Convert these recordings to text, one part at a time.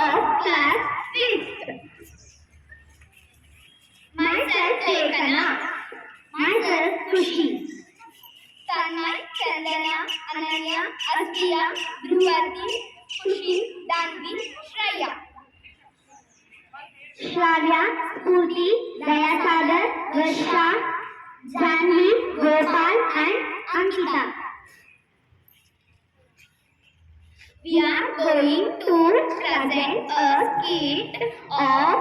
of class 5th. Myself Lekana. Myself Kushi. Tanmay, Chandana, Ananya, Astiya, Dhruvati, Kushi, Danvi, Shreya. Shravya, Spurti, Dayasagar, Varsha, Janvi, Gopal and Ankita. We are going to present a skit of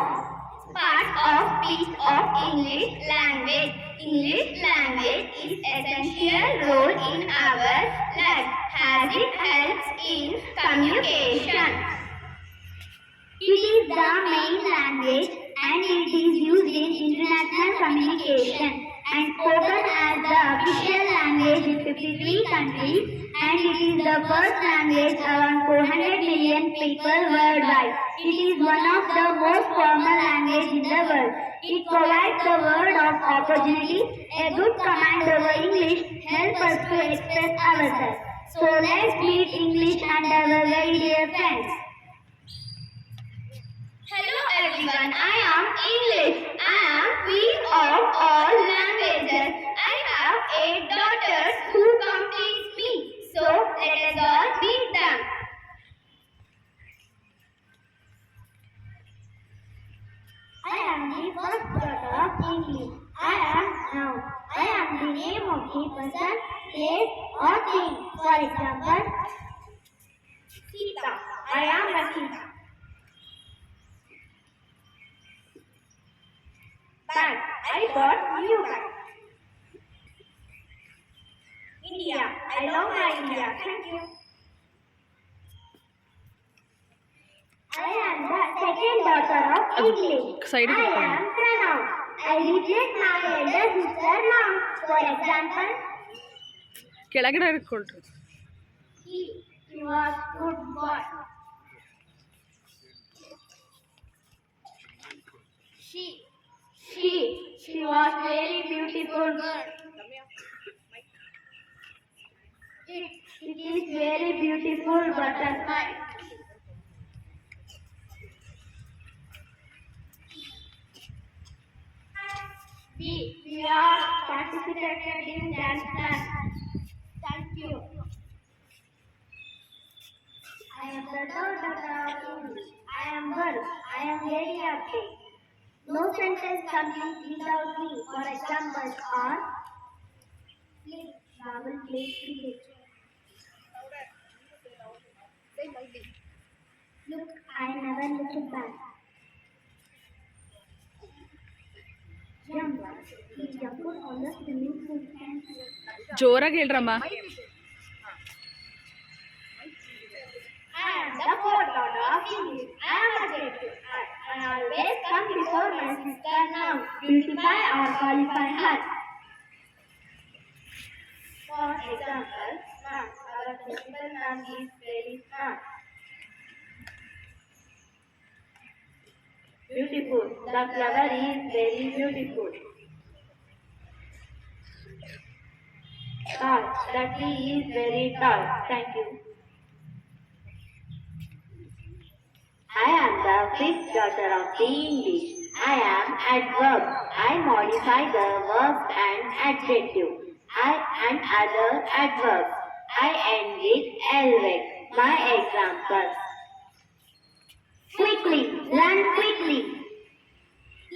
part of speech of English language. English language is essential role in our life as it helps in communication. It is the main language and it is used in international communication and spoken as the official language in 53 countries, and it is the first language around 400 million people worldwide. It is one of the most common languages in the world. It provides the word of opportunity. A good command over English helps us to express ourselves. So let's meet English and our very dear friends. Hello everyone, I am English. I am queen of all languages. I have 8 daughters who complete me. So let us all meet them. I am the first daughter of English. I am noun. I am the name of the person, place or thing. For example, Sita. I am Rakita. Bag. I got new bag. India. I love my India. Thank you. I am the second daughter of English. I am pronoun. I replace my elder sister noun. For example, ಕೆಳಗಡೆ ಇಟ್ಕೊಳ್ರಿ. he was good boy. She was very beautiful girl. It is very beautiful butterfly. We are participated in dance class. Thank you. I am the third daughter of English. I am girl. I am very happy. No sentence complete without me. For example, are Rahul plays cricket. Look, I never looked back. Jump. He jumped on the swimming pool and ಜೋರಾಗಿ ಹೇಳ್ರಮ್ಮ. I am the fourth daughter of English. I am a detective. I always come before my sister now. Beautify or qualify her. For example, ma'am, our principal ma'am is very smart. Beautiful. The flower is very beautiful. Tall. The tree is very tall. Thank you. I am the fifth daughter of the English. I am adverb. I modify the verb and adjective. I and other adverbs. I end with LVEC. My examples. Quickly. Run quickly.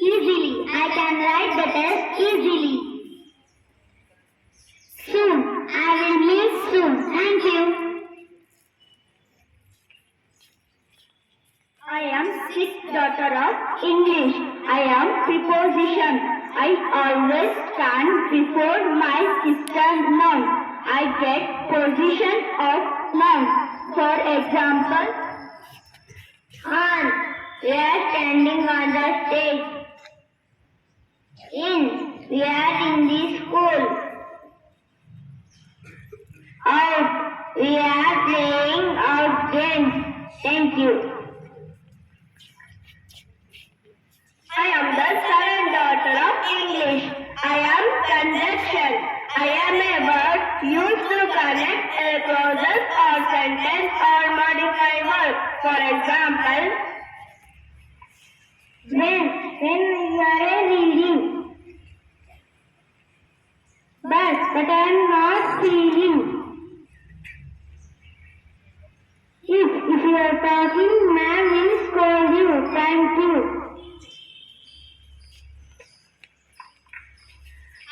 Easily. I can write the test easily. Soon. I will meet soon. Thank you. I am sixth daughter of English. I am preposition. I always stand before my sister noun. I get position of noun. For example, on. We are standing on the stage. In. We are in the school. Out. We are playing out games. Thank you. I am the seventh daughter of English. I am conjunction. I am a word used to connect a clause or sentence or modify verb. For example, When you are reading. But I am not seeing. If you are talking, ma'am will scold you. Thank you.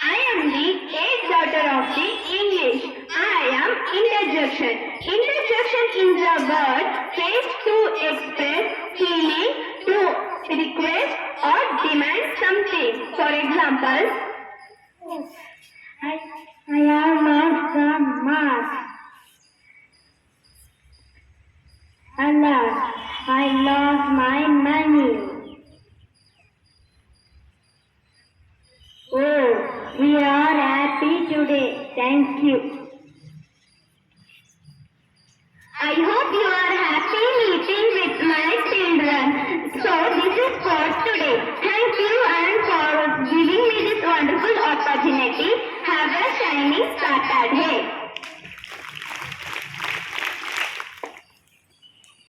I am the eighth daughter of the English. I am interjection. Interjection is a word placed to express feeling, to request or demand something. For example, I have lost some marks. Alas, I lost my money. Oh, we are happy today. Thank you.